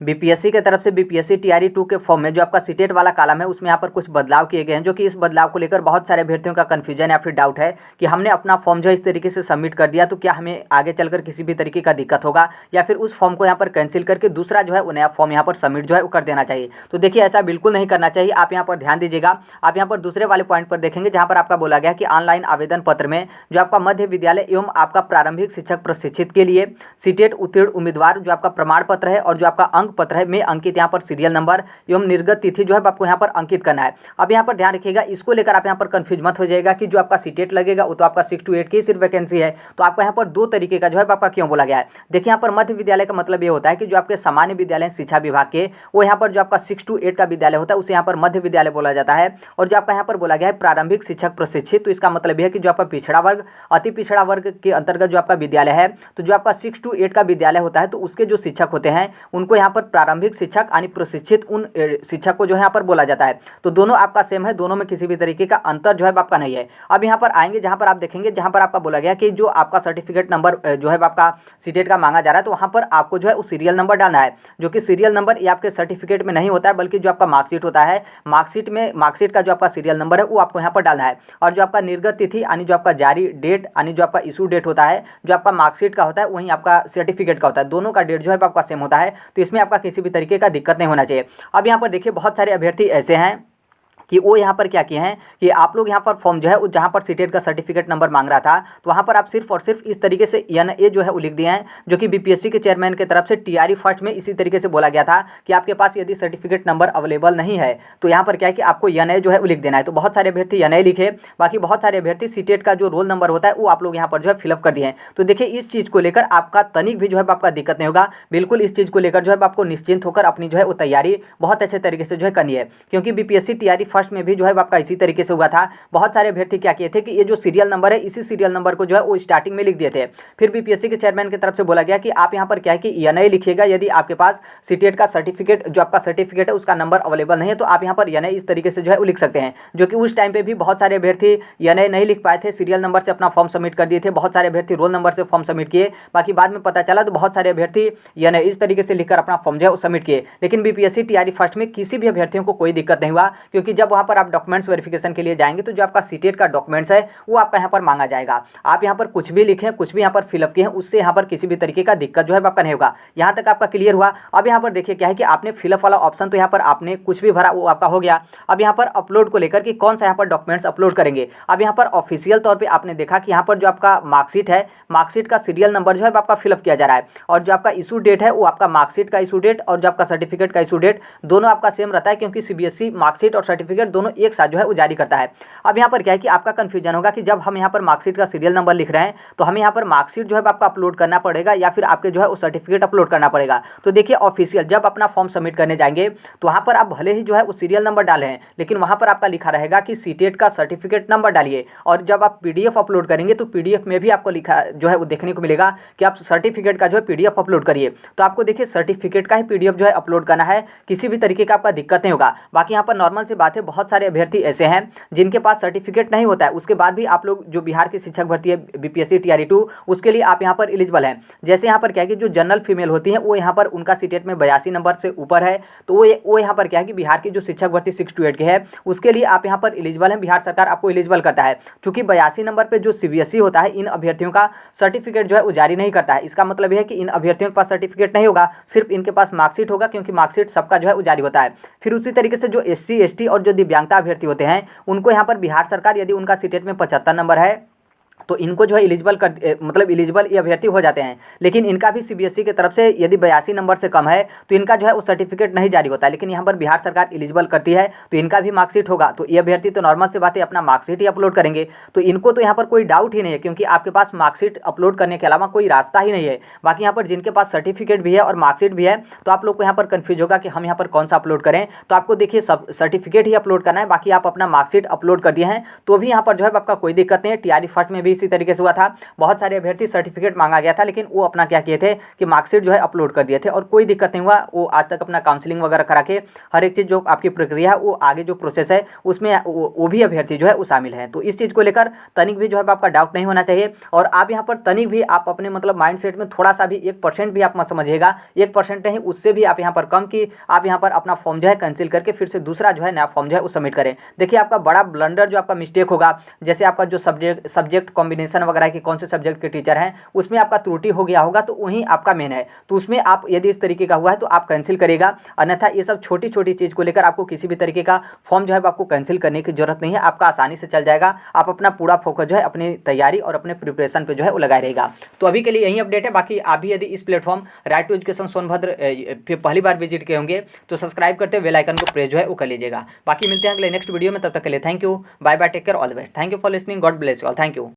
BPSC की तरफ से बीपीएससी टीआरई 2 के फॉर्म में जो आपका सीटेट वाला कॉलम है उसमें यहाँ पर कुछ बदलाव किए गए हैं, जो कि इस बदलाव को लेकर बहुत सारे अभ्यर्थियों का कन्फ्यूजन या फिर डाउट है कि हमने अपना फॉर्म जो है इस तरीके से सबमिट कर दिया तो क्या हमें आगे चलकर किसी भी तरीके का दिक्कत होगा या फिर उस फॉर्म को यहाँ पर कैंसिल करके दूसरा जो है वो नया फॉर्म यहाँ पर सबमिट जो है वो कर देना चाहिए। तो देखिए ऐसा बिल्कुल नहीं करना चाहिए। आप यहाँ पर ध्यान दीजिएगा, आप यहाँ पर दूसरे वाले पॉइंट पर देखेंगे जहाँ पर आपका बोला गया कि ऑनलाइन आवेदन पत्र में जो आपका मध्य विद्यालय एवं आपका प्रारंभिक शिक्षक प्रशिक्षित के लिए सीटेट उत्तीर्ण उम्मीदवार जो आपका प्रमाण पत्र है और जो आपका अंक पत्र है में अंकित यहाँ पर सीरियल नंबर एवं निर्गत तिथि जो है आपको यहाँ पर अंकित करना है। अब यहाँ पर ध्यान रखिएगा, इसको लेकर आप यहाँ पर कंफ्यूज मत हो जाएगा कि जो आपका सीटेट लगेगा वो तो आपका 6 to 8 की सिर्फ वैकेंसी है, तो आपका यहाँ पर दो तरीके का जो है आपका क्यों बोला गया है। देखिए यहाँ पर मध्य विद्यालय का मतलब ये होता है कि जो आपके सामान्य विद्यालय शिक्षा विभाग के वो यहाँ पर जो आपका 6 to 8 का विद्यालय होता है उसे यहाँ पर मध्य विद्यालय बोला जाता है। और जो आपका यहाँ पर बोला गया है प्रारंभिक शिक्षक प्रशिक्षित, तो इसका मतलब यह है कि जो आपका पिछड़ा वर्ग अति पिछड़ा वर्ग के अंतर्गत जो आपका विद्यालय है, तो जो आपका 6 to 8 का विद्यालय होता है तो उसके जो शिक्षक होते हैं उनको यहाँ पर प्रारंभिक शिक्षक यानी प्रशिक्षित उन शिक्षक को जो है यहाँ पर बोला जाता है। तो दोनों आपका सेम है, दोनों में किसी भी तरीके का अंतर जो है आपका नहीं है। अब यहाँ पर आएंगे जहाँ पर आप देखेंगे जहाँ पर आपका बोला गया कि जो आपका सर्टिफिकेट नंबर जो है आपका सीटेट का मांगा जा रहा है, तो वहाँ पर आपको जो है उस सीरियल नंबर डालना है, जो कि सीरियल नंबर ये आपके सर्टिफिकेट में नहीं होता है बल्कि जो आपका मार्कशीट होता है, मार्कशीट का जो आपका सीरियल नंबर है वो आपको यहाँ पर डालना है। और जो आपका निर्गत तिथि यानी जो आपका जारी डेट यानी जो आपका इशू डेट होता है, जो आपका मार्कशीट का होता है वहीं आपका सर्टिफिकेट का होता है, दोनों का डेट जो है आपका सेम होता है। तो इसमें आपका किसी भी तरीके का दिक्कत नहीं होना चाहिए। अब यहाँ पर देखिए बहुत सारे अभ्यर्थी ऐसे हैं कि वो यहाँ पर क्या किए हैं कि आप लोग यहाँ पर फॉर्म जो है जहाँ पर सीटेट का सर्टिफिकेट नंबर मांग रहा था तो वहाँ पर आप सिर्फ और सिर्फ इस तरीके से एनए जो है वो लिख दिए हैं, जो कि बीपीएससी के चेयरमैन की तरफ से टीआरई फर्स्ट में इसी तरीके से बोला गया था कि आपके पास यदि सर्टिफिकेट नंबर अवेलेबल नहीं है तो यहाँ पर क्या है कि आपको एनए जो है वो लिख देना है। तो बहुत सारे अभ्यर्थी एनए लिखे, बाकी बहुत सारे अभ्यर्थी सीटेट का जो रोल नंबर होता है वो आप लोग यहाँ पर जो है फिलअप कर दिए हैं। तो देखिए इस चीज़ को लेकर आपका तनिक भी जो है आपका दिक्कत नहीं होगा, बिल्कुल इस चीज़ को लेकर जो है आपको निश्चिंत होकर अपनी जो है वो तैयारी बहुत अच्छे तरीके से जो है करनी है, क्योंकि बीपीएससी टीआरई फर्स्ट में भी जो है आपका इसी तरीके से हुआ था। बहुत सारे अभ्यर्थी क्या किए थे कि ये जो सीरियल नंबर है इसी सीरियल नंबर को जो है वो स्टार्टिंग में लिख दिए थे। फिर बीपीएससी के चेयरमैन की तरफ से बोला गया कि आप यहाँ पर क्या है कि एनए लिखिएगा यदि आपके पास सीटेट का सर्टिफिकेट जो आपका सर्टिफिकेट है उसका नंबर अवेलेबल नहीं है, तो आप यहाँ पर एनए इस तरीके से जो है वो लिख सकते हैं, जो कि उस टाइम पे भी बहुत सारे अभ्यर्थी एनए नहीं लिख पाए थे, सीरियल नंबर से अपना फॉर्म सबमिट कर दिए थे। बहुत सारे अभ्यर्थी रोल नंबर से फॉर्म सबमिट किए, बाकी बाद में पता चला तो बहुत सारे अभ्यर्थी एनए इस तरीके से लिखकर अपना फॉर्म जो है वो सबमिट किए। लेकिन बीपीएससी टीआरई फर्स्ट में किसी भी अभ्यर्थियों को कोई दिक्कत नहीं हुआ, क्योंकि जब वहाँ पर आप डॉक्यूमेंट्स वेरिफिकेशन के लिए जाएंगे तो जो आपका सीटेट का डॉक्यूमेंट्स है वो आपका यहाँ पर मांगा जाएगा। आप यहाँ पर कुछ भी लिखें, कुछ भी यहाँ पर फिलअप किए हैं, उससे यहाँ पर किसी भी तरीके का दिक्कत जो है आपका नहीं होगा। यहाँ तक आपका क्लियर हुआ। अब यहाँ पर देखिए क्या है कि आपने फिलअप वाला ऑप्शन तो यहाँ पर आपने कुछ भी भरा वो आपका हो गया। अब यहाँ पर अपलोड को लेकर कि कौन सा यहाँ पर डॉक्यूमेंट्स अपलोड करेंगे, अब यहाँ पर ऑफिशियल तौर पर आपने देखा कि यहाँ पर जो आपका मार्कशीट है, मार्कशीट का सीरियल नंबर जो है आपका फिलअप किया जा रहा है, और जो आपका इशू डेट है वो आपका मार्कशीट का इशू डेट और जो आपका सर्टिफिकेट का इशू डेट दोनों आपका सेम रहता है, क्योंकि सीबीएसई मार्कशीट और सर्टिफिकेट दोनों एक साथ जो है वो जारी करता है। अब यहाँ पर क्या है कि आपका कंफ्यूजन होगा कि जब हम यहाँ पर मार्कशीट का सीरियल नंबर लिख रहे हैं तो हमें यहाँ पर मार्कशीट जो है आपका अपलोड करना पड़ेगा या फिर आपके जो है वो सर्टिफिकेट अपलोड करना पड़ेगा। तो देखिए ऑफिशियल जब अपना फॉर्म सबमिट करने जाएंगे तो वहाँ पर आप भले ही जो है वो सीरियल नंबर डाले हैं, लेकिन वहाँ पर आपका लिखा रहेगा कि सीटेट का सर्टिफिकेट नंबर डालिए, और जब आप पीडीएफ अपलोड करेंगे तो पीडीएफ में भी आपको लिखा जो है वो देखने को मिलेगा कि आप सर्टिफिकेट का जो है पीडीएफ अपलोड करिए। तो आपको देखिए सर्टिफिकेट का ही पीडीएफ जो है अपलोड करना है, किसी भी तरीके का आपका दिक्कत नहीं होगा। बाकी यहाँ पर नॉर्मल सी बात है, बहुत सारे अभ्यर्थी ऐसे हैं जिनके पास सर्टिफिकेट नहीं होता है, उसके बाद भी आप लोग जो बिहार की शिक्षक भर्ती है बीपीएससी टीआरई 2 उसके लिए आप यहाँ पर एलिजिबल हैं। जैसे यहाँ पर क्या है कि जो जनरल फीमेल होती हैं वो यहाँ पर उनका सीटेट में 82 नंबर से ऊपर है, तो वो यहाँ पर क्या है कि बिहार की जो शिक्षक भर्ती 6 to 8 के है उसके लिए आप यहाँ पर एलिजिबल हैं, बिहार सरकार आपको एलिजिबल करता है। चूँकि 82 नंबर पर जो सीबीएसई होता है इन अभ्यर्थियों का सर्टिफिकेट जो है वो जारी नहीं करता है। इसका मतलब यह है कि इन अभ्यर्थियों के पास सर्टिफिकेट नहीं होगा, सिर्फ इनके पास मार्कशीट होगा, क्योंकि मार्कशीट सबका जो है वो जारी होता है। फिर उसी तरीके से जो SC ST और जो दिव्यांगता अभ्यर्थी होते हैं उनको यहाँ पर बिहार सरकार यदि उनका सीटेट में 75 नंबर है तो इनको जो है एलिजिबल मतलब एलिजिबल ये अभ्यर्थी हो जाते हैं। लेकिन इनका भी सीबीएसई की तरफ से यदि 82 नंबर से कम है तो इनका जो है वो सर्टिफिकेट नहीं जारी होता है, लेकिन यहाँ पर बिहार सरकार एलिजिबल करती है तो इनका भी मार्कशीट होगा। तो ये अभ्यर्थी तो नॉर्मल से बात है अपना मार्कशीट ही अपलोड करेंगे, तो इनको तो यहाँ पर कोई डाउट ही नहीं है, क्योंकि आपके पास मार्कशीट अपलोड करने के अलावा कोई रास्ता ही नहीं है। बाकी यहाँ पर जिनके पास सर्टिफिकेट भी है और मार्कशीट भी है तो आप लोग को यहाँ पर कन्फ्यूज होगा कि हम यहाँ पर कौन सा अपलोड करें। तो आपको देखिए सब सर्टिफिकेट ही अपलोड करना है, बाकी आप अपना मार्कशीट अपलोड कर दिए हैं तो भी यहाँ पर जो है आपका कोई दिक्कत नहीं है। टीआरई फर्स्ट में भी इसी तरीके से हुआ था, बहुत सारे अभ्यर्थी सर्टिफिकेट मांगा गया था, लेकिन वो अपना क्या किए थे कि मार्कशीट जो है अपलोड कर दिए थे और कोई दिक्कत नहीं हुआ। वो आज तक अपना काउंसलिंग वगैरह करा के हर एक चीज़ जो आपकी प्रक्रिया है वो आगे जो प्रोसेस है उसमें वो भी अभ्यर्थी जो है वो शामिल है। तो इस चीज़ को लेकर तनिक भी जो है आपका डाउट नहीं होना चाहिए। और आप यहाँ पर तनिक भी आप अपने मतलब माइंड सेट में थोड़ा सा भी 1% भी आप मत समझिएगा, 1% नहीं, उससे भी आप यहाँ पर कम कि आप यहाँ पर अपना फॉर्म जो है कैंसिल करके फिर से दूसरा जो है नया फॉर्म जो है वो सबमिट करें। देखिए आपका बड़ा ब्लंडर जो आपका मिस्टेक होगा, जैसे आपका जो सब्जेक्ट कॉम्बिनेशन वगैरह की कौन से सब्जेक्ट के टीचर हैं उसमें आपका त्रुटि हो गया होगा, तो वहीं आपका मेन है। तो उसमें आप यदि इस तरीके का हुआ है तो आप कैंसिल करेगा, अन्यथा ये सब छोटी छोटी चीज़ को लेकर आपको किसी भी तरीके का फॉर्म जो है आपको कैंसिल करने की जरूरत नहीं है, आपका आसानी से चल जाएगा। आप अपना पूरा फोकस जो है अपनी तैयारी और अपने प्रिपरेशन पे जो है वो लगाए रहेगा। तो अभी के लिए यही अपडेट है। बाकी आप भी यदि इस platform right to education Sonbhadra पहली बार विजिट किए होंगे तो सब्सक्राइब करते बेल आइकन को प्रेस जो है वो कर लीजिएगा। बाकी मिलते हैं अगले नेक्स्ट वीडियो में, तब तक के लिए thank you, bye bye, take care, all the best, thank you for listening, God bless you all, thank you.